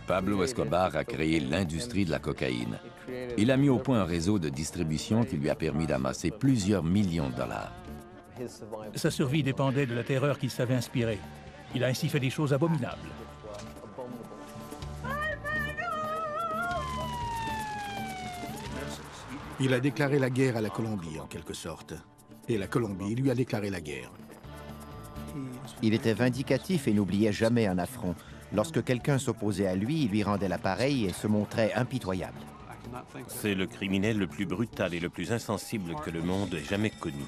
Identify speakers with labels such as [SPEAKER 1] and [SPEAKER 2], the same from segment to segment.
[SPEAKER 1] Pablo Escobar a créé l'industrie de la cocaïne. Il a mis au point un réseau de distribution qui lui a permis d'amasser plusieurs millions de dollars.
[SPEAKER 2] Sa survie dépendait de la terreur qu'il savait inspirer. Il a ainsi fait des choses abominables.
[SPEAKER 3] Il a déclaré la guerre à la Colombie, en quelque sorte. Et la Colombie lui a déclaré la guerre.
[SPEAKER 4] Il était vindicatif et n'oubliait jamais un affront. Lorsque quelqu'un s'opposait à lui, il lui rendait l'appareil et se montrait impitoyable.
[SPEAKER 5] C'est le criminel le plus brutal et le plus insensible que le monde ait jamais connu.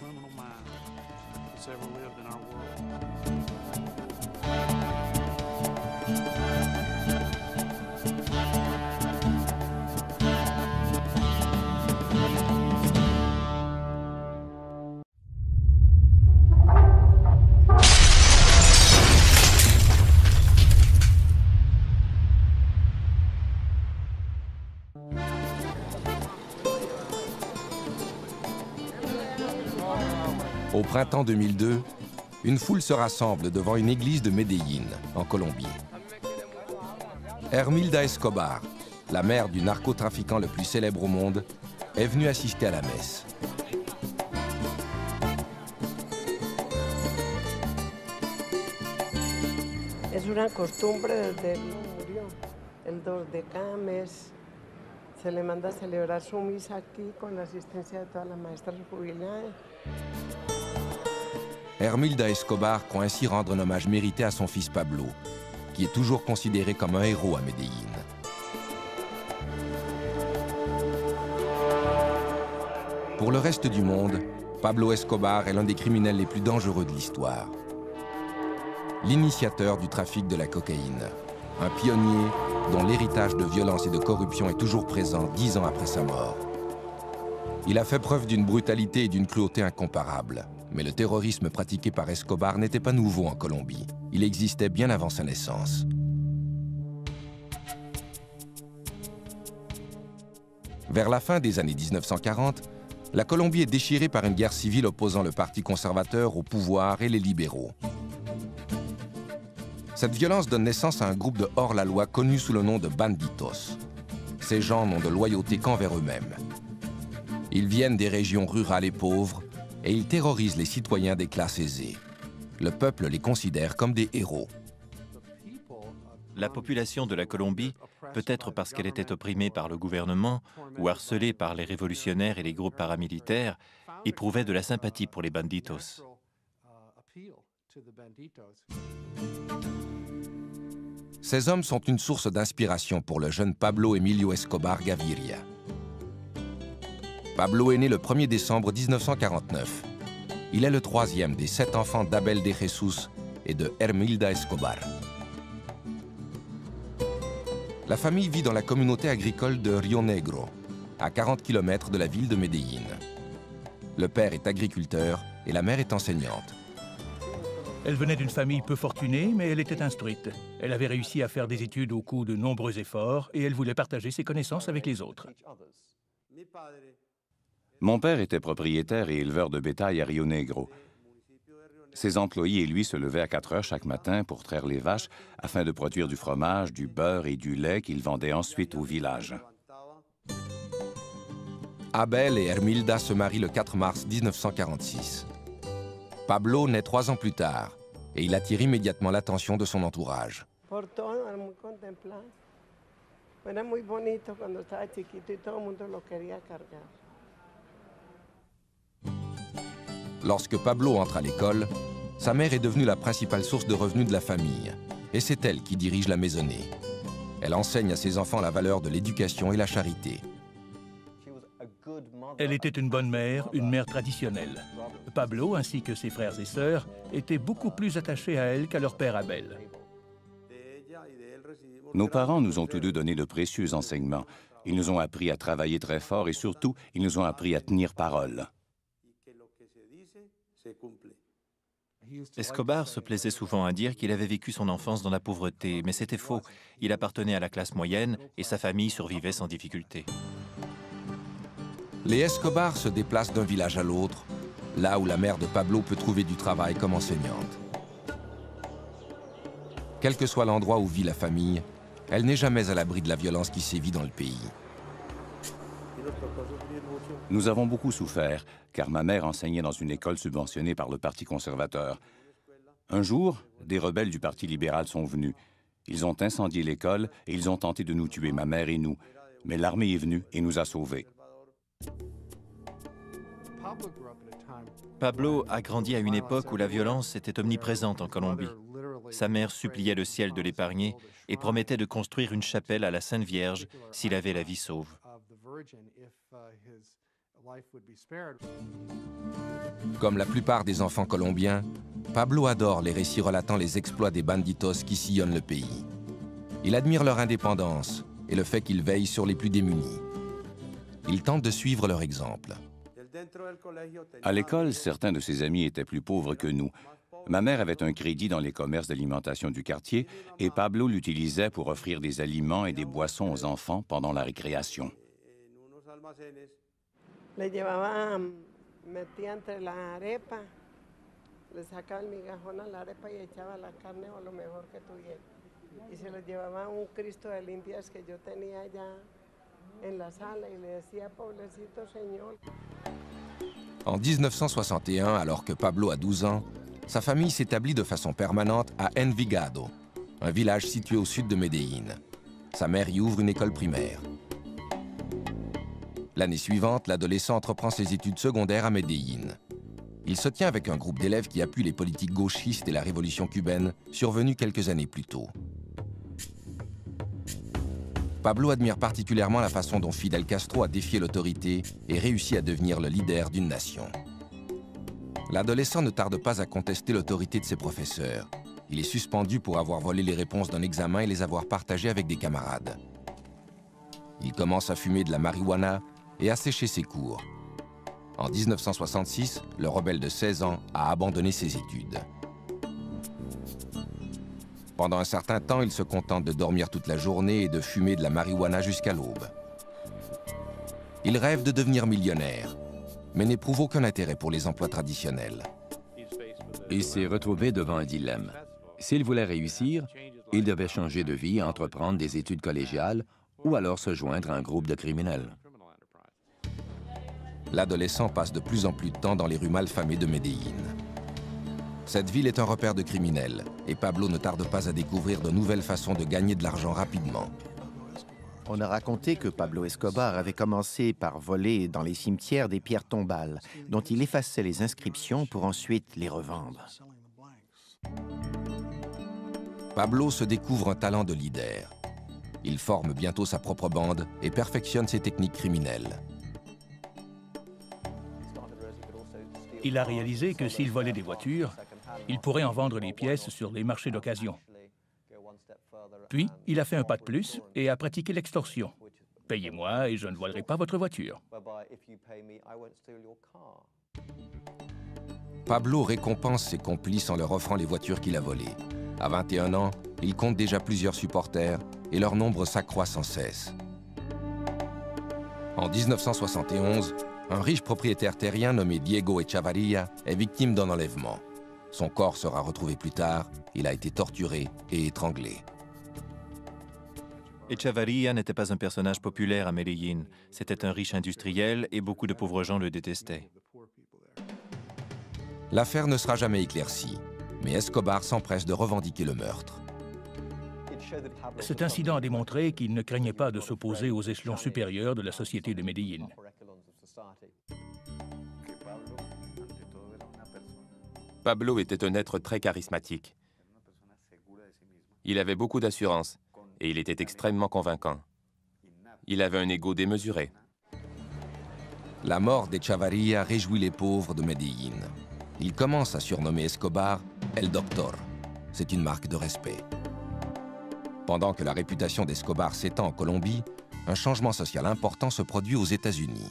[SPEAKER 6] Au printemps 2002, une foule se rassemble devant une église de Medellín, en Colombie. Hermilda Escobar, la mère du narcotrafiquant le plus célèbre au monde, est venue assister à la messe.
[SPEAKER 7] Es una costumbre desde murió. El 2 de cada mes se le manda a celebrar su misa aquí con la asistencia de todas las maestras jubiladas.
[SPEAKER 6] Hermilda Escobar croit ainsi rendre un hommage mérité à son fils Pablo, qui est toujours considéré comme un héros à Medellín. Pour le reste du monde, Pablo Escobar est l'un des criminels les plus dangereux de l'histoire. L'initiateur du trafic de la cocaïne, un pionnier dont l'héritage de violence et de corruption est toujours présent 10 ans après sa mort. Il a fait preuve d'une brutalité et d'une cruauté incomparables. Mais le terrorisme pratiqué par Escobar n'était pas nouveau en Colombie. Il existait bien avant sa naissance. Vers la fin des années 1940, la Colombie est déchirée par une guerre civile opposant le Parti conservateur au pouvoir et les libéraux. Cette violence donne naissance à un groupe de hors-la-loi connu sous le nom de banditos. Ces gens n'ont de loyauté qu'envers eux-mêmes. Ils viennent des régions rurales et pauvres, et ils terrorisent les citoyens des classes aisées. Le peuple les considère comme des héros.
[SPEAKER 5] La population de la Colombie, peut-être parce qu'elle était opprimée par le gouvernement ou harcelée par les révolutionnaires et les groupes paramilitaires, éprouvait de la sympathie pour les banditos.
[SPEAKER 6] Ces hommes sont une source d'inspiration pour le jeune Pablo Emilio Escobar Gaviria. Pablo est né le 1er décembre 1949. Il est le 3e des 7 enfants d'Abel de Jesus et de Hermilda Escobar. La famille vit dans la communauté agricole de Rio Negro, à 40 km de la ville de Medellín. Le père est agriculteur et la mère est enseignante.
[SPEAKER 2] Elle venait d'une famille peu fortunée, mais elle était instruite. Elle avait réussi à faire des études au coût de nombreux efforts et elle voulait partager ses connaissances avec les autres.
[SPEAKER 8] Mon père était propriétaire et éleveur de bétail à Rio Negro. Ses employés et lui se levaient à 4 heures chaque matin pour traire les vaches afin de produire du fromage, du beurre et du lait qu'ils vendaient ensuite au village.
[SPEAKER 6] Abel et Hermilda se marient le 4 mars 1946. Pablo naît 3 ans plus tard et il attire immédiatement l'attention de son entourage. Lorsque Pablo entre à l'école, sa mère est devenue la principale source de revenus de la famille, et c'est elle qui dirige la maisonnée. Elle enseigne à ses enfants la valeur de l'éducation et la charité.
[SPEAKER 2] Elle était une bonne mère, une mère traditionnelle. Pablo, ainsi que ses frères et sœurs, étaient beaucoup plus attachés à elle qu'à leur père Abel.
[SPEAKER 8] Nos parents nous ont tous deux donné de précieux enseignements. Ils nous ont appris à travailler très fort et surtout, ils nous ont appris à tenir parole.
[SPEAKER 5] Escobar se plaisait souvent à dire qu'il avait vécu son enfance dans la pauvreté, mais c'était faux. Il appartenait à la classe moyenne et sa famille survivait sans difficulté.
[SPEAKER 6] Les Escobar se déplacent d'un village à l'autre, là où la mère de Pablo peut trouver du travail comme enseignante. Quel que soit l'endroit où vit la famille, elle n'est jamais à l'abri de la violence qui sévit dans le pays.
[SPEAKER 8] Nous avons beaucoup souffert, car ma mère enseignait dans une école subventionnée par le Parti conservateur. Un jour, des rebelles du Parti libéral sont venus. Ils ont incendié l'école et ils ont tenté de nous tuer, ma mère et nous. Mais l'armée est venue et nous a sauvés.
[SPEAKER 5] Pablo a grandi à une époque où la violence était omniprésente en Colombie. Sa mère suppliait le ciel de l'épargner et promettait de construire une chapelle à la Sainte Vierge s'il avait la vie sauve.
[SPEAKER 6] Comme la plupart des enfants colombiens, Pablo adore les récits relatant les exploits des banditos qui sillonnent le pays. Il admire leur indépendance et le fait qu'ils veillent sur les plus démunis. Il tente de suivre leur exemple.
[SPEAKER 8] À l'école, certains de ses amis étaient plus pauvres que nous. Ma mère avait un crédit dans les commerces d'alimentation du quartier et Pablo l'utilisait pour offrir des aliments et des boissons aux enfants pendant la récréation.
[SPEAKER 7] Le llevaba, metía entre la arepa, le sacaba el migajón a la arepa y echaba la carne o lo mejor que tuviera. Y se lo llevaba a un Cristo de limpias que yo tenía allá en la sala y le decía, pobrecito señor.
[SPEAKER 6] En 1961, alors que Pablo a 12 ans, sa famille s'établit de façon permanente à Envigado, un village situé au sud de Medellín. Sa mère y ouvre une école primaire. L'année suivante, l'adolescent entreprend ses études secondaires à Medellín. Il se tient avec un groupe d'élèves qui appuie les politiques gauchistes et la révolution cubaine, survenue quelques années plus tôt. Pablo admire particulièrement la façon dont Fidel Castro a défié l'autorité et réussi à devenir le leader d'une nation. L'adolescent ne tarde pas à contester l'autorité de ses professeurs. Il est suspendu pour avoir volé les réponses d'un examen et les avoir partagées avec des camarades. Il commence à fumer de la marijuana et à sécher ses cours. En 1966, le rebelle de 16 ans a abandonné ses études. Pendant un certain temps, il se contente de dormir toute la journée et de fumer de la marijuana jusqu'à l'aube. Il rêve de devenir millionnaire, mais n'éprouve aucun intérêt pour les emplois traditionnels.
[SPEAKER 1] Il s'est retrouvé devant un dilemme. S'il voulait réussir, il devait changer de vie, entreprendre des études collégiales ou alors se joindre à un groupe de criminels.
[SPEAKER 6] L'adolescent passe de plus en plus de temps dans les rues malfamées de Medellín. Cette ville est un repère de criminels et Pablo ne tarde pas à découvrir de nouvelles façons de gagner de l'argent rapidement.
[SPEAKER 4] On a raconté que Pablo Escobar avait commencé par voler dans les cimetières des pierres tombales, dont il effaçait les inscriptions pour ensuite les revendre.
[SPEAKER 6] Pablo se découvre un talent de leader. Il forme bientôt sa propre bande et perfectionne ses techniques criminelles.
[SPEAKER 2] Il a réalisé que s'il volait des voitures, il pourrait en vendre les pièces sur les marchés d'occasion. Puis, il a fait un pas de plus et a pratiqué l'extorsion. Payez-moi et je ne volerai pas votre voiture.
[SPEAKER 6] Pablo récompense ses complices en leur offrant les voitures qu'il a volées. À 21 ans, il compte déjà plusieurs supporters et leur nombre s'accroît sans cesse. En 1971, un riche propriétaire terrien nommé Diego Echavarria est victime d'un enlèvement. Son corps sera retrouvé plus tard, il a été torturé et étranglé.
[SPEAKER 5] Echavarria n'était pas un personnage populaire à Medellín. C'était un riche industriel et beaucoup de pauvres gens le détestaient.
[SPEAKER 6] L'affaire ne sera jamais éclaircie, mais Escobar s'empresse de revendiquer le meurtre.
[SPEAKER 2] Cet incident a démontré qu'il ne craignait pas de s'opposer aux échelons supérieurs de la société de Medellín.
[SPEAKER 9] Pablo était un être très charismatique. Il avait beaucoup d'assurance et il était extrêmement convaincant. Il avait un ego démesuré.
[SPEAKER 6] La mort d'Echavarria réjouit les pauvres de Medellín. Il commence à surnommer Escobar El Doctor. C'est une marque de respect. Pendant que la réputation d'Escobar s'étend en Colombie, un changement social important se produit aux États-Unis.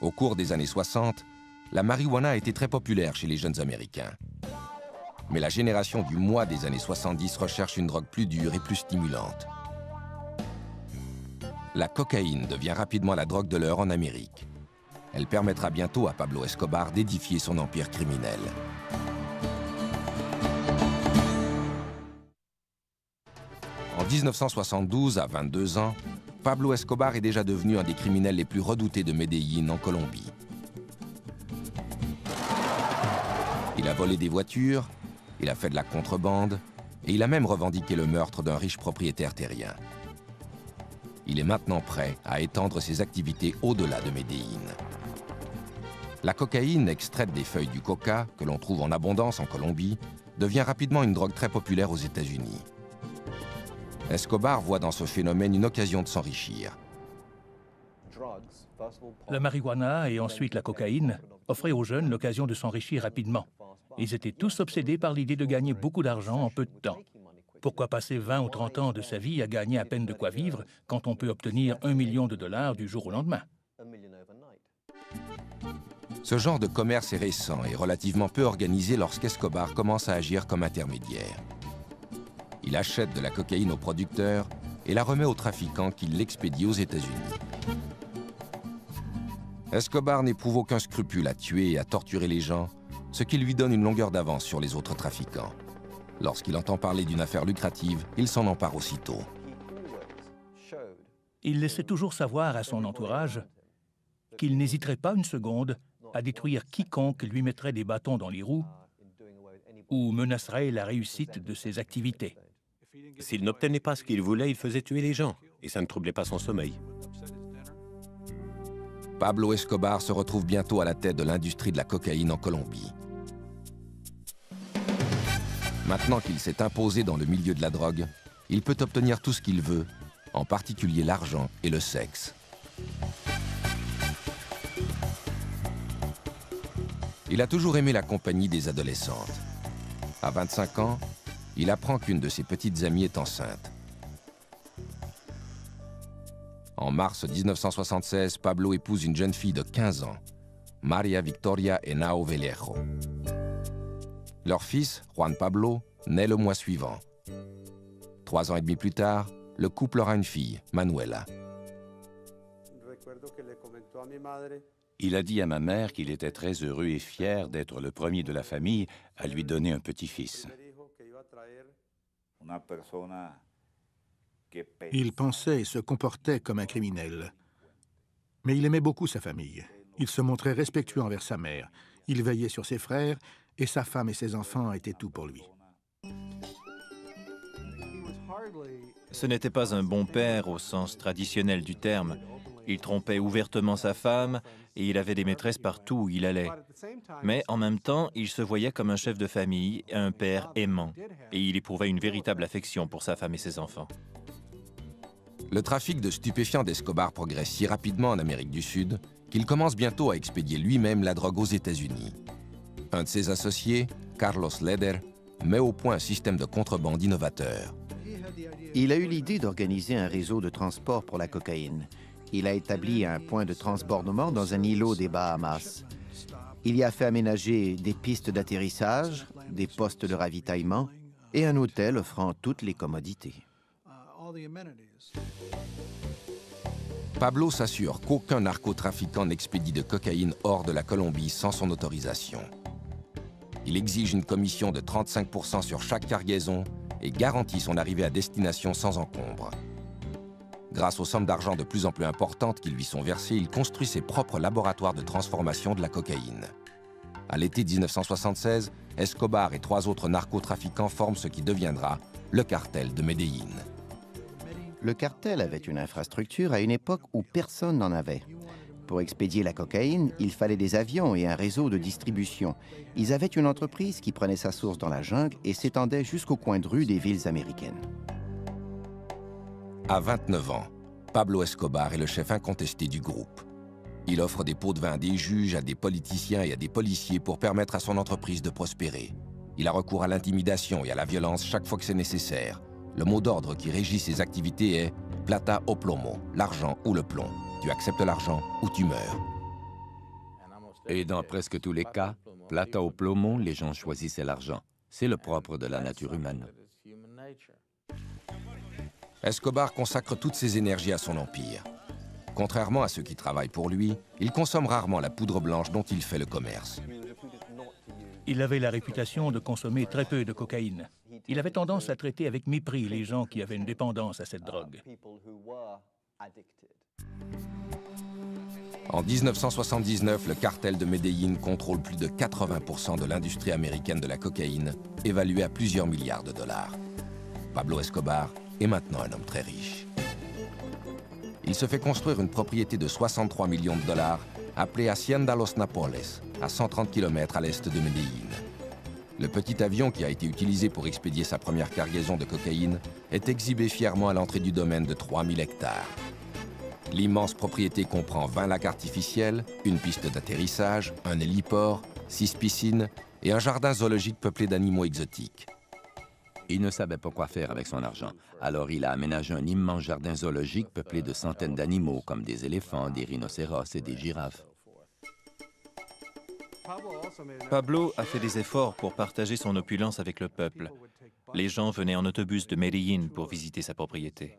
[SPEAKER 6] Au cours des années 60, la marijuana a été très populaire chez les jeunes Américains. Mais la génération du moi des années 70 recherche une drogue plus dure et plus stimulante. La cocaïne devient rapidement la drogue de l'heure en Amérique. Elle permettra bientôt à Pablo Escobar d'édifier son empire criminel. En 1972, à 22 ans, Pablo Escobar est déjà devenu un des criminels les plus redoutés de Medellín, en Colombie. Il a volé des voitures, il a fait de la contrebande, et il a même revendiqué le meurtre d'un riche propriétaire terrien. Il est maintenant prêt à étendre ses activités au-delà de Medellín. La cocaïne, extraite des feuilles du coca, que l'on trouve en abondance en Colombie, devient rapidement une drogue très populaire aux États-Unis. Escobar voit dans ce phénomène une occasion de s'enrichir.
[SPEAKER 2] La marijuana et ensuite la cocaïne offraient aux jeunes l'occasion de s'enrichir rapidement. Ils étaient tous obsédés par l'idée de gagner beaucoup d'argent en peu de temps. Pourquoi passer 20 ou 30 ans de sa vie à gagner à peine de quoi vivre quand on peut obtenir $1 million du jour au lendemain?
[SPEAKER 6] Ce genre de commerce est récent et relativement peu organisé lorsqu'Escobar commence à agir comme intermédiaire. Il achète de la cocaïne aux producteurs et la remet aux trafiquants qui l'expédient aux États-Unis. Escobar n'éprouve aucun scrupule à tuer et à torturer les gens, ce qui lui donne une longueur d'avance sur les autres trafiquants. Lorsqu'il entend parler d'une affaire lucrative, il s'en empare aussitôt.
[SPEAKER 2] Il laissait toujours savoir à son entourage qu'il n'hésiterait pas une seconde à détruire quiconque lui mettrait des bâtons dans les roues ou menacerait la réussite de ses activités.
[SPEAKER 10] S'il n'obtenait pas ce qu'il voulait, il faisait tuer les gens, et ça ne troublait pas son sommeil.
[SPEAKER 6] Pablo Escobar se retrouve bientôt à la tête de l'industrie de la cocaïne en Colombie. Maintenant qu'il s'est imposé dans le milieu de la drogue, il peut obtenir tout ce qu'il veut, en particulier l'argent et le sexe. Il a toujours aimé la compagnie des adolescentes. À 25 ans, il apprend qu'une de ses petites amies est enceinte. En mars 1976, Pablo épouse une jeune fille de 15 ans, María Victoria Henao Vallejo. Leur fils, Juan Pablo, naît le mois suivant. 3 ans et demi plus tard, le couple aura une fille, Manuela.
[SPEAKER 8] Il a dit à ma mère qu'il était très heureux et fier d'être le premier de la famille à lui donner un petit-fils.
[SPEAKER 3] Il pensait et se comportait comme un criminel. Mais il aimait beaucoup sa famille. Il se montrait respectueux envers sa mère. Il veillait sur ses frères et sa femme et ses enfants étaient tout pour lui.
[SPEAKER 5] Ce n'était pas un bon père au sens traditionnel du terme. Il trompait ouvertement sa femme et il avait des maîtresses partout où il allait. Mais en même temps, il se voyait comme un chef de famille, un père aimant, et il éprouvait une véritable affection pour sa femme et ses enfants.
[SPEAKER 6] Le trafic de stupéfiants d'Escobar progresse si rapidement en Amérique du Sud qu'il commence bientôt à expédier lui-même la drogue aux États-Unis. Un de ses associés, Carlos Leder, met au point un système de contrebande innovateur.
[SPEAKER 4] Il a eu l'idée d'organiser un réseau de transport pour la cocaïne. Il a établi un point de transbordement dans un îlot des Bahamas. Il y a fait aménager des pistes d'atterrissage, des postes de ravitaillement et un hôtel offrant toutes les commodités.
[SPEAKER 6] Pablo s'assure qu'aucun narcotrafiquant n'expédie de cocaïne hors de la Colombie sans son autorisation. Il exige une commission de 35% sur chaque cargaison et garantit son arrivée à destination sans encombre. Grâce aux sommes d'argent de plus en plus importantes qui lui sont versées, il construit ses propres laboratoires de transformation de la cocaïne. À l'été 1976, Escobar et 3 autres narcotrafiquants forment ce qui deviendra le cartel de Medellín.
[SPEAKER 4] Le cartel avait une infrastructure à une époque où personne n'en avait. Pour expédier la cocaïne, il fallait des avions et un réseau de distribution. Ils avaient une entreprise qui prenait sa source dans la jungle et s'étendait jusqu'au coin de rue des villes américaines.
[SPEAKER 6] À 29 ans, Pablo Escobar est le chef incontesté du groupe. Il offre des pots de vin à des juges, à des politiciens et à des policiers pour permettre à son entreprise de prospérer. Il a recours à l'intimidation et à la violence chaque fois que c'est nécessaire. Le mot d'ordre qui régit ses activités est « plata o plomo », l'argent ou le plomb. Tu acceptes l'argent ou tu meurs.
[SPEAKER 1] Et dans presque tous les cas, plata o plomo, les gens choisissaient l'argent. C'est le propre de la nature humaine.
[SPEAKER 6] Escobar consacre toutes ses énergies à son empire. Contrairement à ceux qui travaillent pour lui, il consomme rarement la poudre blanche dont il fait le commerce.
[SPEAKER 2] Il avait la réputation de consommer très peu de cocaïne. Il avait tendance à traiter avec mépris les gens qui avaient une dépendance à cette drogue.
[SPEAKER 6] En 1979, le cartel de Medellín contrôle plus de 80% de l'industrie américaine de la cocaïne, évaluée à plusieurs milliards de dollars. Pablo Escobar est maintenant un homme très riche. Il se fait construire une propriété de 63 millions de dollars, appelée Hacienda Los Napoles, à 130 km à l'est de Medellín. Le petit avion qui a été utilisé pour expédier sa première cargaison de cocaïne est exhibé fièrement à l'entrée du domaine de 3000 hectares. L'immense propriété comprend 20 lacs artificiels, une piste d'atterrissage, un héliport, 6 piscines et un jardin zoologique peuplé d'animaux exotiques.
[SPEAKER 1] Il ne savait pas quoi faire avec son argent, alors il a aménagé un immense jardin zoologique peuplé de centaines d'animaux comme des éléphants, des rhinocéros et des girafes.
[SPEAKER 5] Pablo a fait des efforts pour partager son opulence avec le peuple. Les gens venaient en autobus de Medellín pour visiter sa propriété.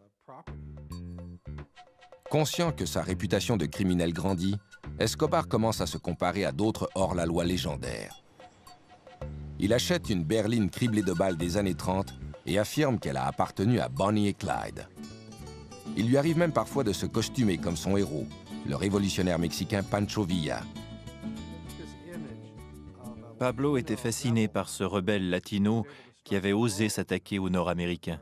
[SPEAKER 6] Conscient que sa réputation de criminel grandit, Escobar commence à se comparer à d'autres hors-la-loi légendaires. Il achète une berline criblée de balles des années 30 et affirme qu'elle a appartenu à Bonnie et Clyde. Il lui arrive même parfois de se costumer comme son héros, le révolutionnaire mexicain Pancho Villa.
[SPEAKER 5] Pablo était fasciné par ce rebelle latino qui avait osé s'attaquer aux Nord-Américains.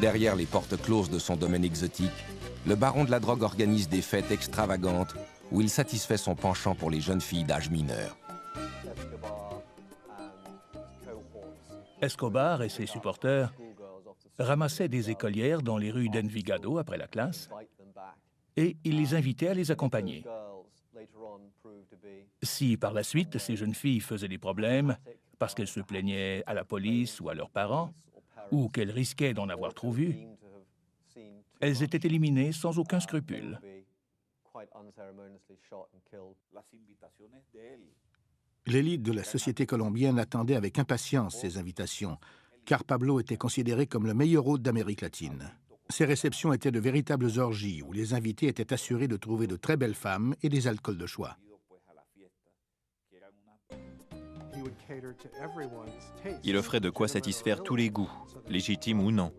[SPEAKER 6] Derrière les portes closes de son domaine exotique, le baron de la drogue organise des fêtes extravagantes où il satisfait son penchant pour les jeunes filles d'âge mineur.
[SPEAKER 2] Escobar et ses supporters ramassaient des écolières dans les rues d'Envigado après la classe et il les invitait à les accompagner. Si par la suite ces jeunes filles faisaient des problèmes parce qu'elles se plaignaient à la police ou à leurs parents, ou qu'elles risquaient d'en avoir trop vu, elles étaient éliminées sans aucun scrupule.
[SPEAKER 3] L'élite de la société colombienne attendait avec impatience ces invitations, car Pablo était considéré comme le meilleur hôte d'Amérique latine. Ces réceptions étaient de véritables orgies où les invités étaient assurés de trouver de très belles femmes et des alcools de choix.
[SPEAKER 5] Il offrait de quoi satisfaire tous les goûts, légitimes ou non.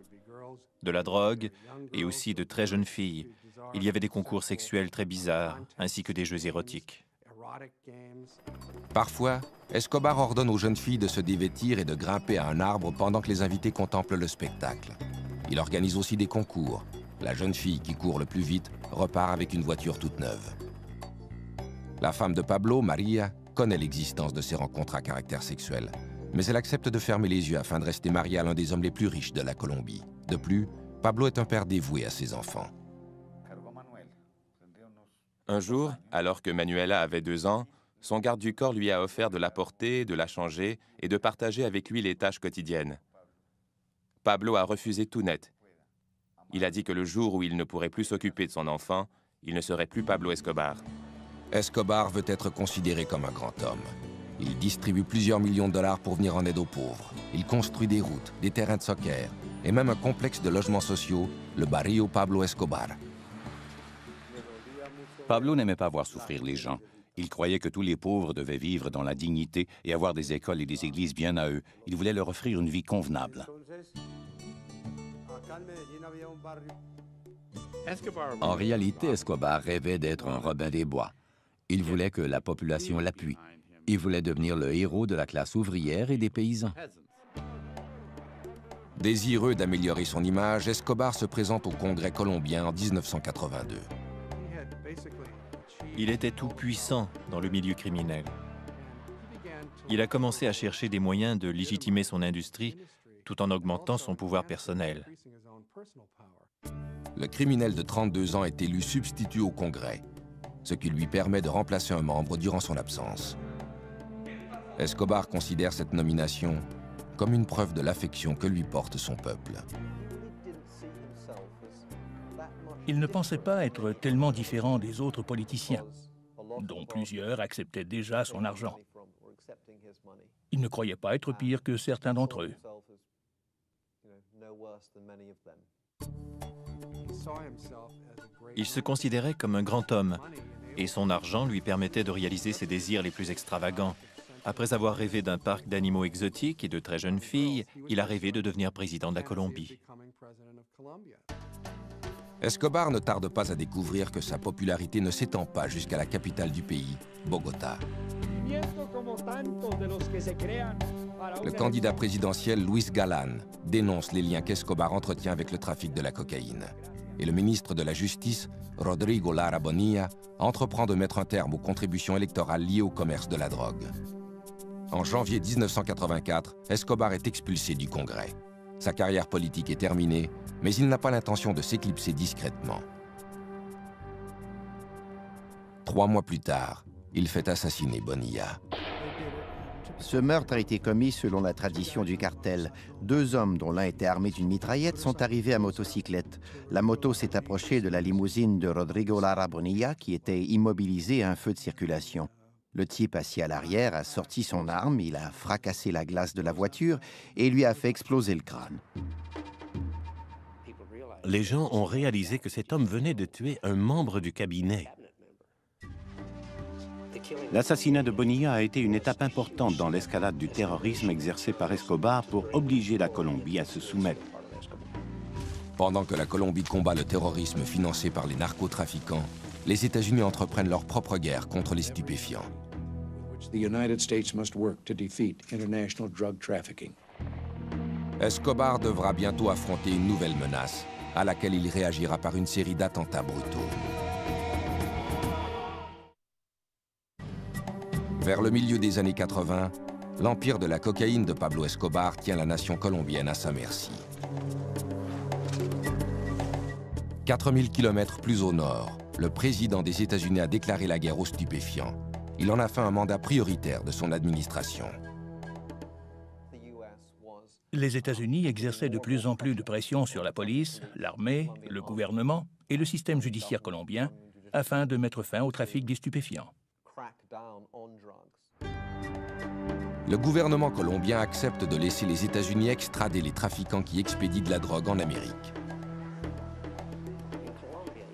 [SPEAKER 5] De la drogue et aussi de très jeunes filles. Il y avait des concours sexuels très bizarres, ainsi que des jeux érotiques.
[SPEAKER 6] Parfois, Escobar ordonne aux jeunes filles de se dévêtir et de grimper à un arbre pendant que les invités contemplent le spectacle. Il organise aussi des concours. La jeune fille qui court le plus vite repart avec une voiture toute neuve. La femme de Pablo, Maria, connaît l'existence de ces rencontres à caractère sexuel, mais elle accepte de fermer les yeux afin de rester mariée à l'un des hommes les plus riches de la Colombie. De plus, Pablo est un père dévoué à ses enfants.
[SPEAKER 9] Un jour, alors que Manuela avait 2 ans, son garde du corps lui a offert de la porter, de la changer et de partager avec lui les tâches quotidiennes. Pablo a refusé tout net. Il a dit que le jour où il ne pourrait plus s'occuper de son enfant, il ne serait plus Pablo Escobar.
[SPEAKER 6] Escobar veut être considéré comme un grand homme. Il distribue plusieurs millions de dollars pour venir en aide aux pauvres. Il construit des routes, des terrains de soccer et même un complexe de logements sociaux, le Barrio Pablo Escobar.
[SPEAKER 8] Pablo n'aimait pas voir souffrir les gens. Il croyait que tous les pauvres devaient vivre dans la dignité et avoir des écoles et des églises bien à eux. Il voulait leur offrir une vie convenable.
[SPEAKER 1] En réalité, Escobar rêvait d'être un Robin des Bois. Il voulait que la population l'appuie. Il voulait devenir le héros de la classe ouvrière et des paysans.
[SPEAKER 6] Désireux d'améliorer son image, Escobar se présente au Congrès colombien en 1982.
[SPEAKER 5] Il était tout puissant dans le milieu criminel. Il a commencé à chercher des moyens de légitimer son industrie tout en augmentant son pouvoir personnel.
[SPEAKER 6] Le criminel de 32 ans est élu substitut au Congrès, ce qui lui permet de remplacer un membre durant son absence. Escobar considère cette nomination comme une preuve de l'affection que lui porte son peuple.
[SPEAKER 2] Il ne pensait pas être tellement différent des autres politiciens, dont plusieurs acceptaient déjà son argent. Il ne croyait pas être pire que certains d'entre eux.
[SPEAKER 5] Il se considérait comme un grand homme, et son argent lui permettait de réaliser ses désirs les plus extravagants. Après avoir rêvé d'un parc d'animaux exotiques et de très jeunes filles, il a rêvé de devenir président de la Colombie.
[SPEAKER 6] Escobar ne tarde pas à découvrir que sa popularité ne s'étend pas jusqu'à la capitale du pays, Bogota. Le candidat présidentiel Luis Galán dénonce les liens qu'Escobar entretient avec le trafic de la cocaïne. Et le ministre de la Justice, Rodrigo Lara Bonilla, entreprend de mettre un terme aux contributions électorales liées au commerce de la drogue. En janvier 1984, Escobar est expulsé du Congrès. Sa carrière politique est terminée, mais il n'a pas l'intention de s'éclipser discrètement. 3 mois plus tard, il fait assassiner Bonilla.
[SPEAKER 4] Ce meurtre a été commis selon la tradition du cartel. 2 hommes, dont l'un était armé d'une mitraillette, sont arrivés à motocyclette. La moto s'est approchée de la limousine de Rodrigo Lara Bonilla, qui était immobilisé à un feu de circulation. Le type assis à l'arrière a sorti son arme, il a fracassé la glace de la voiture et lui a fait exploser le crâne.
[SPEAKER 10] Les gens ont réalisé que cet homme venait de tuer un membre du cabinet.
[SPEAKER 11] L'assassinat de Bonilla a été une étape importante dans l'escalade du terrorisme exercé par Escobar pour obliger la Colombie à se soumettre.
[SPEAKER 6] Pendant que la Colombie combat le terrorisme financé par les narcotrafiquants, les États-Unis entreprennent leur propre guerre contre les stupéfiants. Escobar devra bientôt affronter une nouvelle menace, à laquelle il réagira par une série d'attentats brutaux. Vers le milieu des années 80, l'empire de la cocaïne de Pablo Escobar tient la nation colombienne à sa merci. 4000 km plus au nord, le président des États-Unis a déclaré la guerre aux stupéfiants. Il en a fait un mandat prioritaire de son administration.
[SPEAKER 2] Les États-Unis exerçaient de plus en plus de pression sur la police, l'armée, le gouvernement et le système judiciaire colombien afin de mettre fin au trafic des stupéfiants.
[SPEAKER 6] Le gouvernement colombien accepte de laisser les États-Unis extrader les trafiquants qui expédient de la drogue en Amérique.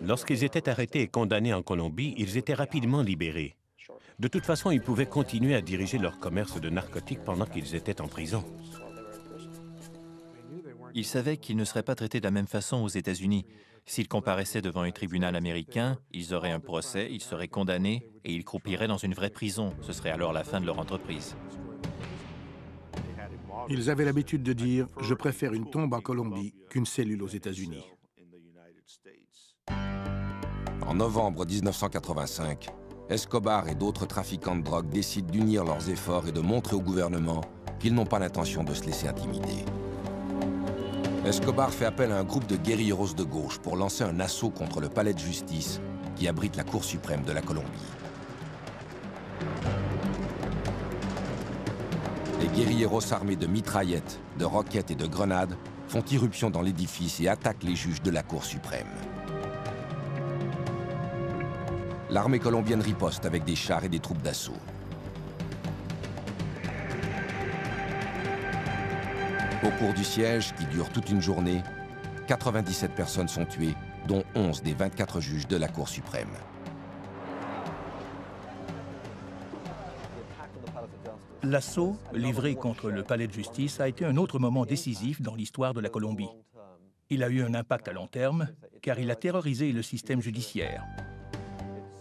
[SPEAKER 10] Lorsqu'ils étaient arrêtés et condamnés en Colombie, ils étaient rapidement libérés. De toute façon, ils pouvaient continuer à diriger leur commerce de narcotiques pendant qu'ils étaient en prison.
[SPEAKER 5] Ils savaient qu'ils ne seraient pas traités de la même façon aux États-Unis. S'ils comparaissaient devant un tribunal américain, ils auraient un procès, ils seraient condamnés et ils croupiraient dans une vraie prison. Ce serait alors la fin de leur entreprise.
[SPEAKER 3] Ils avaient l'habitude de dire « Je préfère une tombe en Colombie qu'une cellule aux États-Unis ».
[SPEAKER 6] En novembre 1985, Escobar et d'autres trafiquants de drogue décident d'unir leurs efforts et de montrer au gouvernement qu'ils n'ont pas l'intention de se laisser intimider. Escobar fait appel à un groupe de guérilleros de gauche pour lancer un assaut contre le palais de justice qui abrite la Cour suprême de la Colombie. Les guérilleros armés de mitraillettes, de roquettes et de grenades font irruption dans l'édifice et attaquent les juges de la Cour suprême. L'armée colombienne riposte avec des chars et des troupes d'assaut. Au cours du siège, qui dure toute une journée, 97 personnes sont tuées, dont 11 des 24 juges de la Cour suprême.
[SPEAKER 2] L'assaut livré contre le palais de justice a été un autre moment décisif dans l'histoire de la Colombie. Il a eu un impact à long terme, car il a terrorisé le système judiciaire.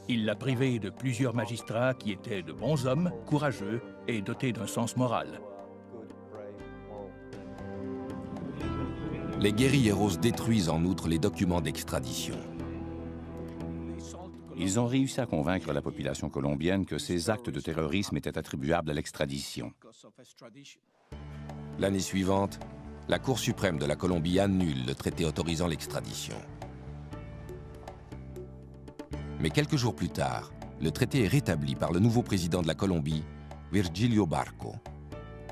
[SPEAKER 2] Il l'a privé de plusieurs magistrats qui étaient de bons hommes, courageux et dotés d'un sens moral.
[SPEAKER 6] Les guérilleros détruisent en outre les documents d'extradition.
[SPEAKER 8] Ils ont réussi à convaincre la population colombienne que ces actes de terrorisme étaient attribuables à l'extradition.
[SPEAKER 6] L'année suivante, la Cour suprême de la Colombie annule le traité autorisant l'extradition. Mais quelques jours plus tard, le traité est rétabli par le nouveau président de la Colombie, Virgilio Barco.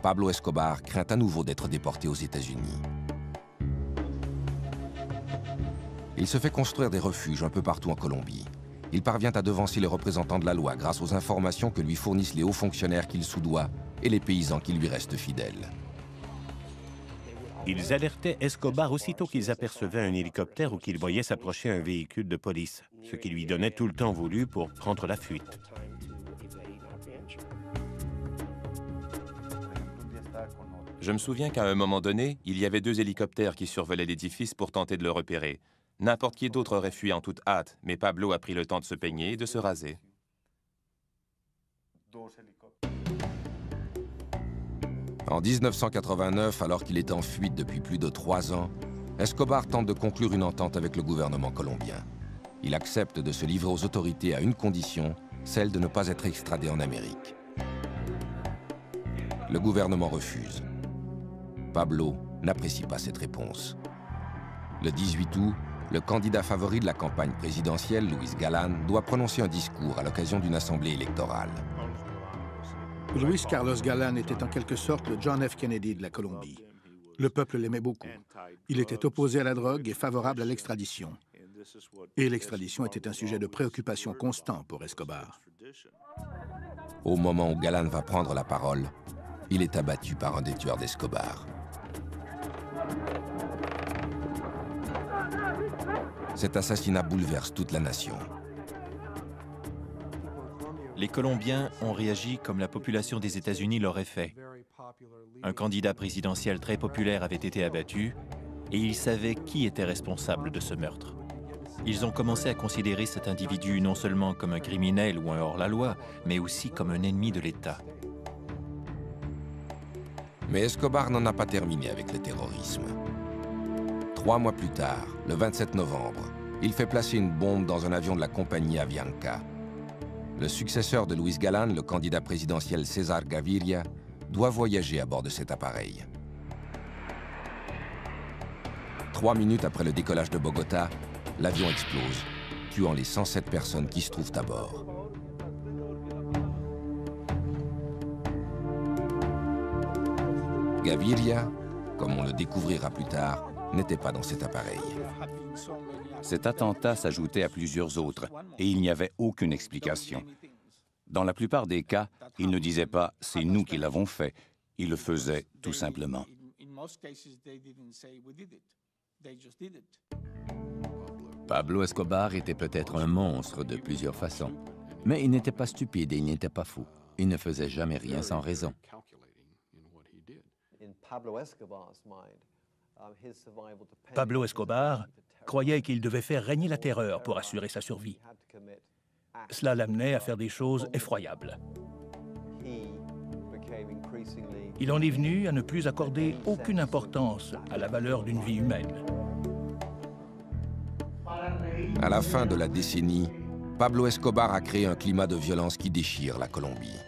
[SPEAKER 6] Pablo Escobar craint à nouveau d'être déporté aux États-Unis. Il se fait construire des refuges un peu partout en Colombie. il parvient à devancer les représentants de la loi grâce aux informations que lui fournissent les hauts fonctionnaires qu'il soudoie et les paysans qui lui restent fidèles.
[SPEAKER 10] Ils alertaient Escobar aussitôt qu'ils apercevaient un hélicoptère ou qu'ils voyaient s'approcher un véhicule de police, ce qui lui donnait tout le temps voulu pour prendre la fuite.
[SPEAKER 9] Je me souviens qu'à un moment donné, il y avait 2 hélicoptères qui survolaient l'édifice pour tenter de le repérer. N'importe qui d'autre aurait fui en toute hâte, mais Pablo a pris le temps de se peigner et de se raser.
[SPEAKER 6] En 1989, alors qu'il est en fuite depuis plus de 3 ans, Escobar tente de conclure une entente avec le gouvernement colombien. Il accepte de se livrer aux autorités à une condition, celle de ne pas être extradé en Amérique. Le gouvernement refuse. Pablo n'apprécie pas cette réponse. Le 18 août, le candidat favori de la campagne présidentielle, Luis Galán, doit prononcer un discours à l'occasion d'une assemblée électorale.
[SPEAKER 3] Luis Carlos Galán était en quelque sorte le John F. Kennedy de la Colombie. Le peuple l'aimait beaucoup. Il était opposé à la drogue et favorable à l'extradition. Et l'extradition était un sujet de préoccupation constant pour Escobar.
[SPEAKER 6] Au moment où Galán va prendre la parole, il est abattu par un des tueurs d'Escobar. Cet assassinat bouleverse toute la nation.
[SPEAKER 5] Les Colombiens ont réagi comme la population des États-Unis l'aurait fait. Un candidat présidentiel très populaire avait été abattu et ils savaient qui était responsable de ce meurtre. Ils ont commencé à considérer cet individu non seulement comme un criminel ou un hors-la-loi, mais aussi comme un ennemi de l'État.
[SPEAKER 6] Mais Escobar n'en a pas terminé avec le terrorisme. 3 mois plus tard, le 27 novembre, il fait placer une bombe dans un avion de la compagnie Avianca. Le successeur de Luis Galán, le candidat présidentiel César Gaviria, doit voyager à bord de cet appareil. 3 minutes après le décollage de Bogota, l'avion explose, tuant les 107 personnes qui se trouvent à bord. Gaviria, comme on le découvrira plus tard, n'était pas dans cet appareil.
[SPEAKER 8] Cet attentat s'ajoutait à plusieurs autres et il n'y avait aucune explication. Dans la plupart des cas, il ne disait pas « c'est nous qui l'avons fait », il le faisait tout simplement.
[SPEAKER 1] Pablo Escobar était peut-être un monstre de plusieurs façons, mais il n'était pas stupide et il n'était pas fou. Il ne faisait jamais rien sans raison.
[SPEAKER 2] Pablo Escobar croyait qu'il devait faire régner la terreur pour assurer sa survie. Cela l'amenait à faire des choses effroyables. Il en est venu à ne plus accorder aucune importance à la valeur d'une vie humaine.
[SPEAKER 6] À la fin de la décennie, Pablo Escobar a créé un climat de violence qui déchire la Colombie.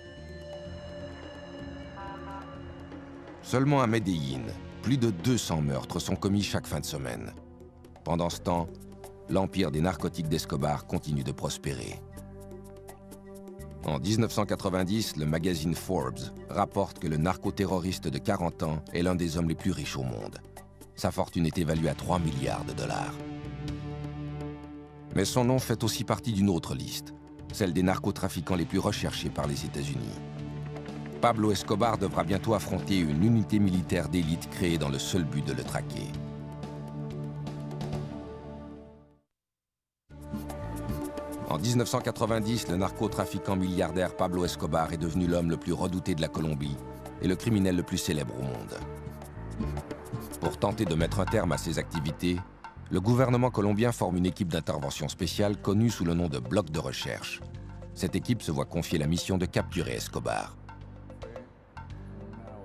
[SPEAKER 6] Seulement à Medellín, plus de 200 meurtres sont commis chaque fin de semaine. Pendant ce temps, l'empire des narcotiques d'Escobar continue de prospérer. En 1990, le magazine Forbes rapporte que le narcoterroriste de 40 ans est l'un des hommes les plus riches au monde. Sa fortune est évaluée à 3 milliards de dollars. Mais son nom fait aussi partie d'une autre liste, celle des narcotrafiquants les plus recherchés par les États-Unis. Pablo Escobar devra bientôt affronter une unité militaire d'élite créée dans le seul but de le traquer. En 1990, le narcotrafiquant milliardaire Pablo Escobar est devenu l'homme le plus redouté de la Colombie et le criminel le plus célèbre au monde. Pour tenter de mettre un terme à ses activités, le gouvernement colombien forme une équipe d'intervention spéciale connue sous le nom de Bloc de recherche. Cette équipe se voit confier la mission de capturer Escobar.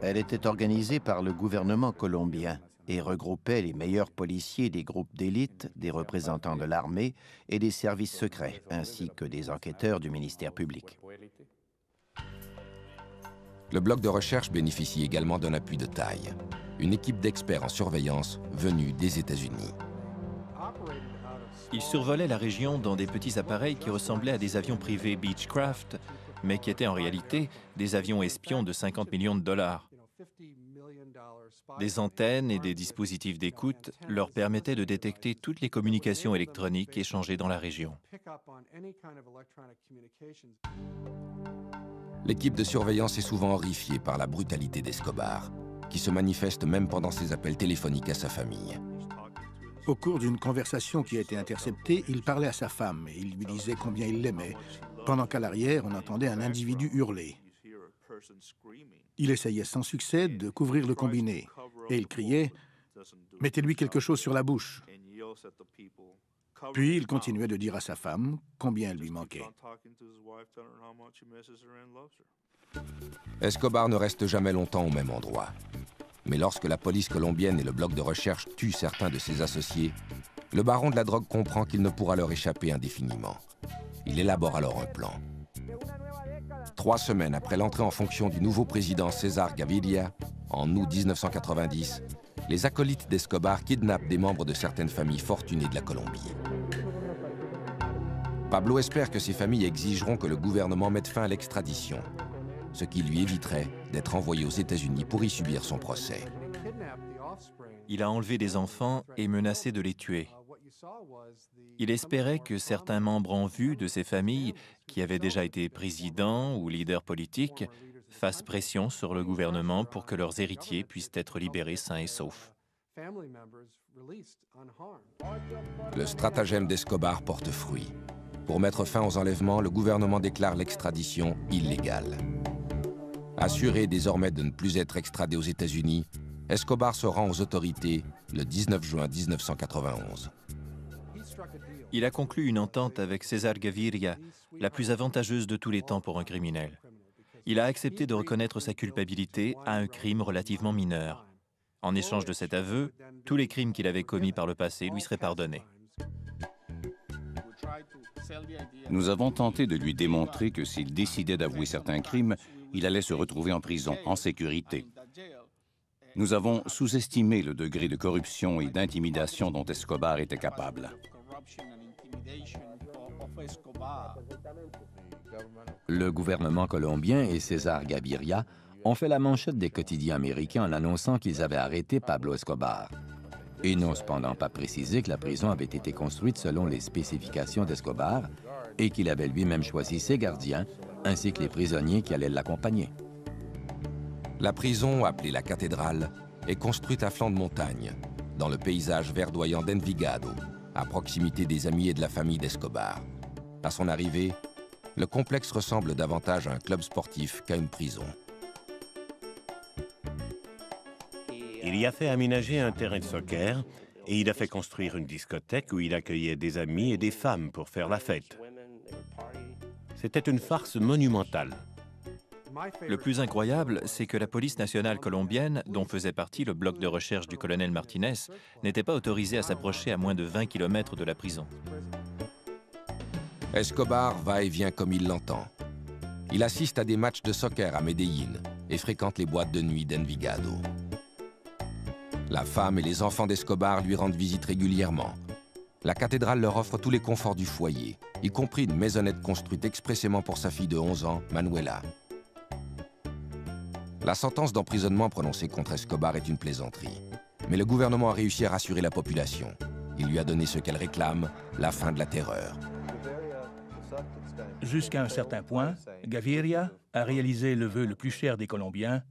[SPEAKER 4] Elle était organisée par le gouvernement colombien et regroupait les meilleurs policiers des groupes d'élite, des représentants de l'armée et des services secrets, ainsi que des enquêteurs du ministère public.
[SPEAKER 6] Le bloc de recherche bénéficie également d'un appui de taille, une équipe d'experts en surveillance venue des États-Unis.
[SPEAKER 5] Ils survolaient la région dans des petits appareils qui ressemblaient à des avions privés Beechcraft, mais qui étaient en réalité des avions espions de 50 millions de dollars. Des antennes et des dispositifs d'écoute leur permettaient de détecter toutes les communications électroniques échangées dans la région.
[SPEAKER 6] L'équipe de surveillance est souvent horrifiée par la brutalité d'Escobar, qui se manifeste même pendant ses appels téléphoniques à sa famille.
[SPEAKER 3] Au cours d'une conversation qui a été interceptée, il parlait à sa femme et il lui disait combien il l'aimait, pendant qu'à l'arrière, on entendait un individu hurler. Il essayait sans succès de couvrir le combiné et il criait « Mettez-lui quelque chose sur la bouche ». Puis il continuait de dire à sa femme combien elle lui manquait.
[SPEAKER 6] Escobar ne reste jamais longtemps au même endroit. Mais lorsque la police colombienne et le bloc de recherche tuent certains de ses associés, le baron de la drogue comprend qu'il ne pourra leur échapper indéfiniment. Il élabore alors un plan. 3 semaines après l'entrée en fonction du nouveau président César Gaviria, en août 1990, les acolytes d'Escobar kidnappent des membres de certaines familles fortunées de la Colombie. Pablo espère que ces familles exigeront que le gouvernement mette fin à l'extradition, ce qui lui éviterait d'être envoyé aux États-Unis pour y subir son procès.
[SPEAKER 5] Il a enlevé des enfants et menacé de les tuer. Il espérait que certains membres en vue de ces familles, qui avaient déjà été présidents ou leaders politiques, fassent pression sur le gouvernement pour que leurs héritiers puissent être libérés sains et saufs.
[SPEAKER 6] Le stratagème d'Escobar porte fruit. Pour mettre fin aux enlèvements, le gouvernement déclare l'extradition illégale. Assuré désormais de ne plus être extradé aux États-Unis, Escobar se rend aux autorités le 19 juin 1991.
[SPEAKER 5] Il a conclu une entente avec César Gaviria, la plus avantageuse de tous les temps pour un criminel. Il a accepté de reconnaître sa culpabilité à un crime relativement mineur. En échange de cet aveu, tous les crimes qu'il avait commis par le passé lui seraient pardonnés.
[SPEAKER 8] Nous avons tenté de lui démontrer que s'il décidait d'avouer certains crimes, il allait se retrouver en prison, en sécurité. Nous avons sous-estimé le degré de corruption et d'intimidation dont Escobar était capable.
[SPEAKER 1] Le gouvernement colombien et César Gaviria ont fait la manchette des quotidiens américains en annonçant qu'ils avaient arrêté Pablo Escobar. Ils n'ont cependant pas précisé que la prison avait été construite selon les spécifications d'Escobar et qu'il avait lui-même choisi ses gardiens ainsi que les prisonniers qui allaient l'accompagner.
[SPEAKER 6] La prison, appelée la cathédrale, est construite à flanc de montagne, dans le paysage verdoyant d'Envigado, à proximité des amis et de la famille d'Escobar. À son arrivée, le complexe ressemble davantage à un club sportif qu'à une prison.
[SPEAKER 10] Il y a fait aménager un terrain de soccer et il a fait construire une discothèque où il accueillait des amis et des femmes pour faire la fête. C'était une farce monumentale.
[SPEAKER 5] Le plus incroyable, c'est que la police nationale colombienne, dont faisait partie le bloc de recherche du colonel Martinez, n'était pas autorisée à s'approcher à moins de 20 km de la prison.
[SPEAKER 6] Escobar va et vient comme il l'entend. Il assiste à des matchs de soccer à Medellín et fréquente les boîtes de nuit d'Envigado. La femme et les enfants d'Escobar lui rendent visite régulièrement. La cathédrale leur offre tous les conforts du foyer, y compris une maisonnette construite expressément pour sa fille de 11 ans, Manuela. La sentence d'emprisonnement prononcée contre Escobar est une plaisanterie. Mais le gouvernement a réussi à rassurer la population. Il lui a donné ce qu'elle réclame, la fin de la terreur.
[SPEAKER 2] Jusqu'à un certain point, Gaviria a réalisé le vœu le plus cher des Colombiens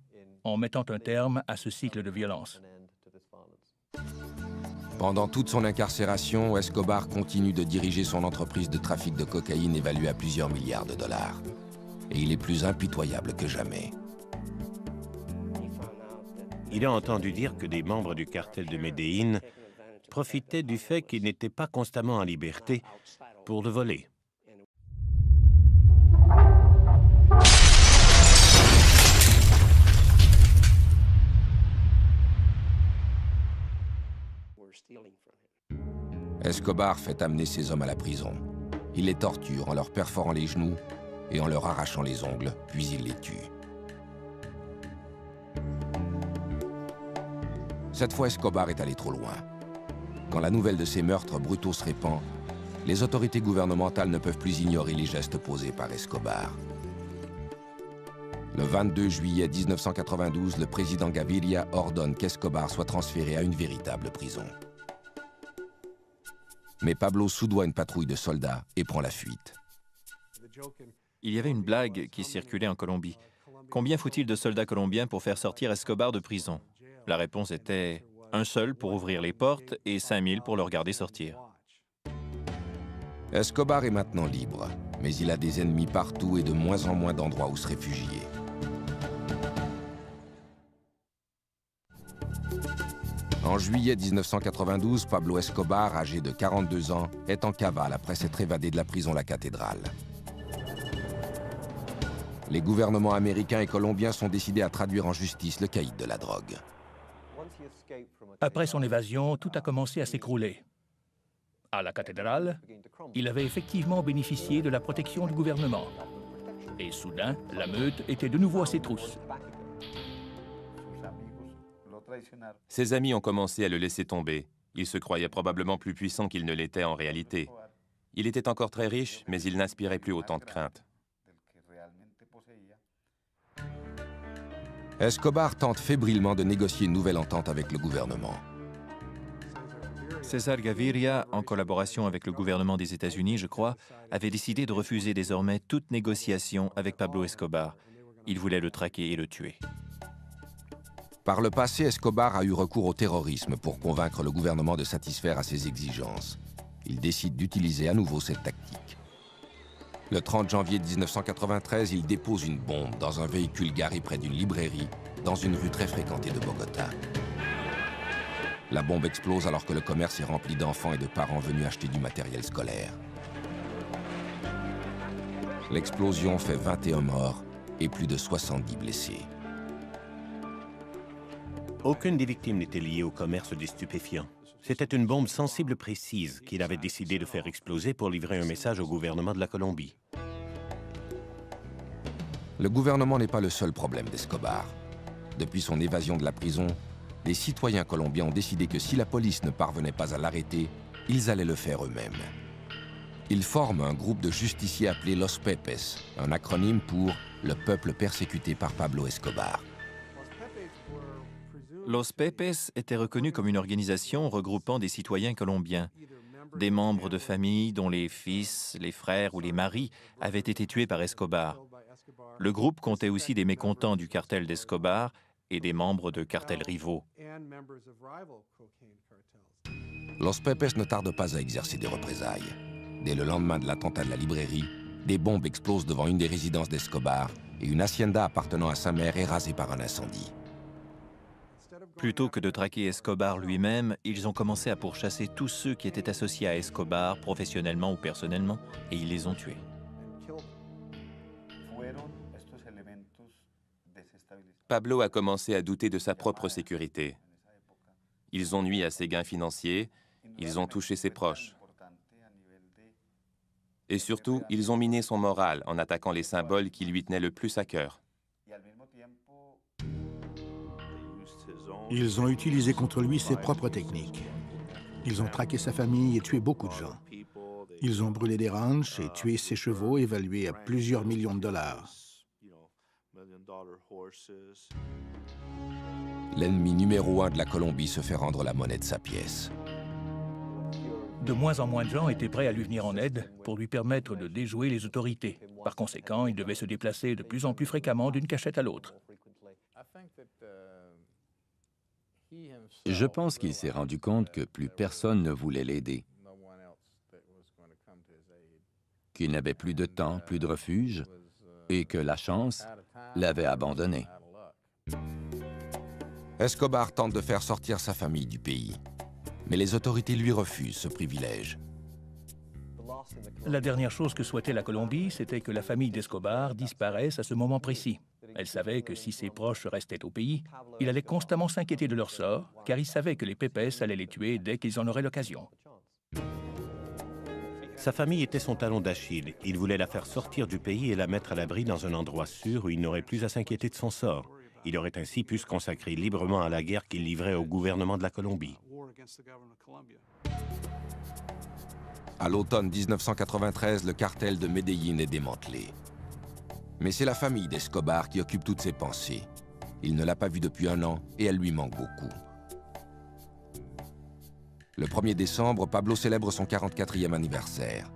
[SPEAKER 2] en mettant un terme à ce cycle de violence.
[SPEAKER 6] Pendant toute son incarcération, Escobar continue de diriger son entreprise de trafic de cocaïne évaluée à plusieurs milliards de dollars. Et il est plus impitoyable que jamais.
[SPEAKER 10] Il a entendu dire que des membres du cartel de Medellín profitaient du fait qu'il n'était pas constamment en liberté pour le voler.
[SPEAKER 6] Escobar fait amener ses hommes à la prison. Il les torture en leur perforant les genoux et en leur arrachant les ongles, puis il les tue. Cette fois, Escobar est allé trop loin. Quand la nouvelle de ces meurtres brutaux se répand, les autorités gouvernementales ne peuvent plus ignorer les gestes posés par Escobar. Le 22 juillet 1992, le président Gaviria ordonne qu'Escobar soit transféré à une véritable prison. Mais Pablo soudoie une patrouille de soldats et prend la fuite.
[SPEAKER 5] Il y avait une blague qui circulait en Colombie. Combien faut-il de soldats colombiens pour faire sortir Escobar de prison? La réponse était un seul pour ouvrir les portes et 5000 pour le regarder sortir.
[SPEAKER 6] Escobar est maintenant libre, mais il a des ennemis partout et de moins en moins d'endroits où se réfugier. En juillet 1992, Pablo Escobar, âgé de 42 ans, est en cavale après s'être évadé de la prison La Cathédrale. Les gouvernements américains et colombiens sont décidés à traduire en justice le caïd de la drogue.
[SPEAKER 2] Après son évasion, tout a commencé à s'écrouler. À la cathédrale, il avait effectivement bénéficié de la protection du gouvernement. Et soudain, la meute était de nouveau à ses trousses.
[SPEAKER 9] Ses amis ont commencé à le laisser tomber. Il se croyait probablement plus puissant qu'il ne l'était en réalité. Il était encore très riche, mais il n'inspirait plus autant de crainte.
[SPEAKER 6] Escobar tente fébrilement de négocier une nouvelle entente avec le gouvernement.
[SPEAKER 5] César Gaviria, en collaboration avec le gouvernement des États-Unis, je crois, avait décidé de refuser désormais toute négociation avec Pablo Escobar. Il voulait le traquer et le tuer.
[SPEAKER 6] Par le passé, Escobar a eu recours au terrorisme pour convaincre le gouvernement de satisfaire à ses exigences. Il décide d'utiliser à nouveau cette tactique. Le 30 janvier 1993, il dépose une bombe dans un véhicule garé près d'une librairie, dans une rue très fréquentée de Bogota. La bombe explose alors que le commerce est rempli d'enfants et de parents venus acheter du matériel scolaire. L'explosion fait 21 morts et plus de 70 blessés.
[SPEAKER 10] Aucune des victimes n'était liée au commerce des stupéfiants. C'était une bombe sensible précise qu'il avait décidé de faire exploser pour livrer un message au gouvernement de la Colombie.
[SPEAKER 6] Le gouvernement n'est pas le seul problème d'Escobar. Depuis son évasion de la prison, les citoyens colombiens ont décidé que si la police ne parvenait pas à l'arrêter, ils allaient le faire eux-mêmes. Ils forment un groupe de justiciers appelé Los Pepes, un acronyme pour « le peuple persécuté par Pablo Escobar ».
[SPEAKER 5] Los Pepes était reconnu comme une organisation regroupant des citoyens colombiens, des membres de familles dont les fils, les frères ou les maris avaient été tués par Escobar. Le groupe comptait aussi des mécontents du cartel d'Escobar et des membres de cartels rivaux.
[SPEAKER 6] Los Pepes ne tarde pas à exercer des représailles. Dès le lendemain de l'attentat de la librairie, des bombes explosent devant une des résidences d'Escobar et une hacienda appartenant à sa mère est rasée par un incendie.
[SPEAKER 5] Plutôt que de traquer Escobar lui-même, ils ont commencé à pourchasser tous ceux qui étaient associés à Escobar, professionnellement ou personnellement, et ils les ont tués.
[SPEAKER 9] Pablo a commencé à douter de sa propre sécurité. Ils ont nui à ses gains financiers, ils ont touché ses proches. Et surtout, ils ont miné son moral en attaquant les symboles qui lui tenaient le plus à cœur.
[SPEAKER 3] Ils ont utilisé contre lui ses propres techniques. Ils ont traqué sa famille et tué beaucoup de gens. Ils ont brûlé des ranchs et tué ses chevaux évalués à plusieurs millions de dollars.
[SPEAKER 6] L'ennemi numéro 1 de la Colombie se fait rendre la monnaie de sa pièce.
[SPEAKER 2] De moins en moins de gens étaient prêts à lui venir en aide pour lui permettre de déjouer les autorités. Par conséquent, il devait se déplacer de plus en plus fréquemment d'une cachette à l'autre.
[SPEAKER 1] Je pense qu'il s'est rendu compte que plus personne ne voulait l'aider, qu'il n'avait plus de temps, plus de refuge, et que la chance l'avait abandonné.
[SPEAKER 6] Escobar tente de faire sortir sa famille du pays, mais les autorités lui refusent ce privilège.
[SPEAKER 2] La dernière chose que souhaitait la Colombie, c'était que la famille d'Escobar disparaisse à ce moment précis. Elle savait que si ses proches restaient au pays, il allait constamment s'inquiéter de leur sort, car il savait que les Pepes allaient les tuer dès qu'ils en auraient l'occasion.
[SPEAKER 10] Sa famille était son talon d'Achille. Il voulait la faire sortir du pays et la mettre à l'abri dans un endroit sûr où il n'aurait plus à s'inquiéter de son sort. Il aurait ainsi pu se consacrer librement à la guerre qu'il livrait au gouvernement de la Colombie.
[SPEAKER 6] À l'automne 1993, le cartel de Medellín est démantelé. Mais c'est la famille d'Escobar qui occupe toutes ses pensées. Il ne l'a pas vue depuis 1 an et elle lui manque beaucoup. Le 1er décembre, Pablo célèbre son 44e anniversaire.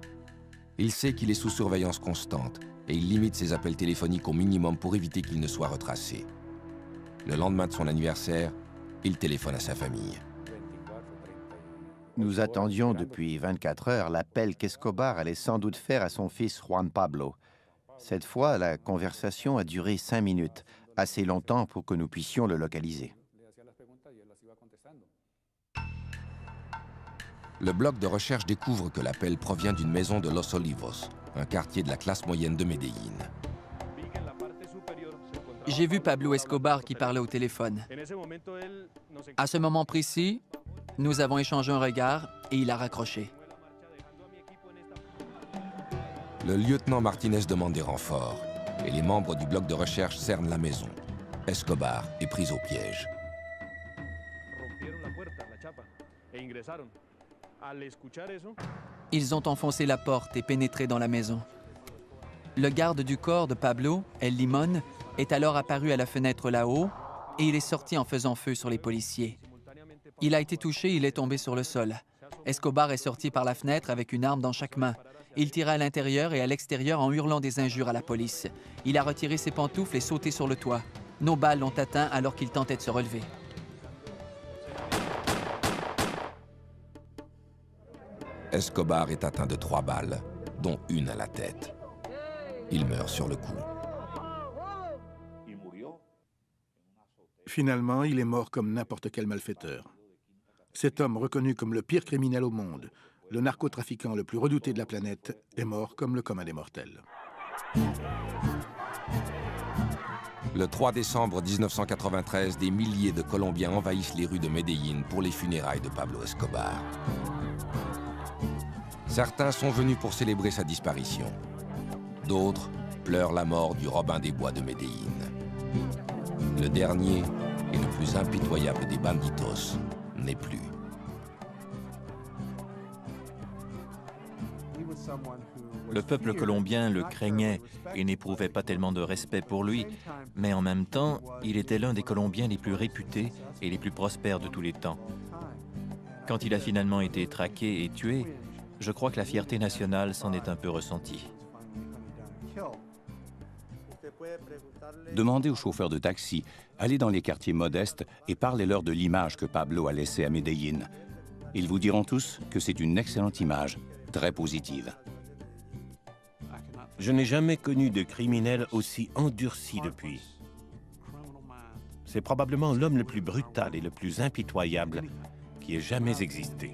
[SPEAKER 6] Il sait qu'il est sous surveillance constante et il limite ses appels téléphoniques au minimum pour éviter qu'il ne soit retracé. Le lendemain de son anniversaire, il téléphone à sa famille.
[SPEAKER 4] Nous attendions depuis 24 heures l'appel qu'Escobar allait sans doute faire à son fils Juan Pablo. Cette fois, la conversation a duré 5 minutes, assez longtemps pour que nous puissions le localiser.
[SPEAKER 6] Le bloc de recherche découvre que l'appel provient d'une maison de Los Olivos, un quartier de la classe moyenne de Medellín.
[SPEAKER 12] J'ai vu Pablo Escobar qui parlait au téléphone. À ce moment précis, nous avons échangé un regard et il a raccroché.
[SPEAKER 6] Le lieutenant Martinez demande des renforts et les membres du bloc de recherche cernent la maison. Escobar est pris au piège.
[SPEAKER 12] Ils ont enfoncé la porte et pénétré dans la maison. Le garde du corps de Pablo, El Limón, est alors apparu à la fenêtre là-haut et il est sorti en faisant feu sur les policiers. Il a été touché, il est tombé sur le sol. Escobar est sorti par la fenêtre avec une arme dans chaque main. Il tira à l'intérieur et à l'extérieur en hurlant des injures à la police. Il a retiré ses pantoufles et sauté sur le toit. Nos balles l'ont atteint alors qu'il tentait de se relever.
[SPEAKER 6] Escobar est atteint de 3 balles, dont une à la tête. Il meurt sur le coup.
[SPEAKER 3] Finalement, il est mort comme n'importe quel malfaiteur. Cet homme, reconnu comme le pire criminel au monde, le narcotrafiquant le plus redouté de la planète, est mort comme le commun des mortels.
[SPEAKER 6] Le 3 décembre 1993, des milliers de Colombiens envahissent les rues de Medellín pour les funérailles de Pablo Escobar. Certains sont venus pour célébrer sa disparition. D'autres pleurent la mort du Robin des Bois de Medellín. Le dernier et le plus impitoyable des banditos n'est plus.
[SPEAKER 5] Le peuple colombien le craignait et n'éprouvait pas tellement de respect pour lui, mais en même temps, il était l'un des Colombiens les plus réputés et les plus prospères de tous les temps. Quand il a finalement été traqué et tué, je crois que la fierté nationale s'en est un peu ressentie.
[SPEAKER 8] Demandez aux chauffeurs de taxi, allez dans les quartiers modestes et parlez-leur de l'image que Pablo a laissée à Medellín. Ils vous diront tous que c'est une excellente image, très positive.
[SPEAKER 10] Je n'ai jamais connu de criminel aussi endurci depuis. C'est probablement l'homme le plus brutal et le plus impitoyable qui ait jamais existé.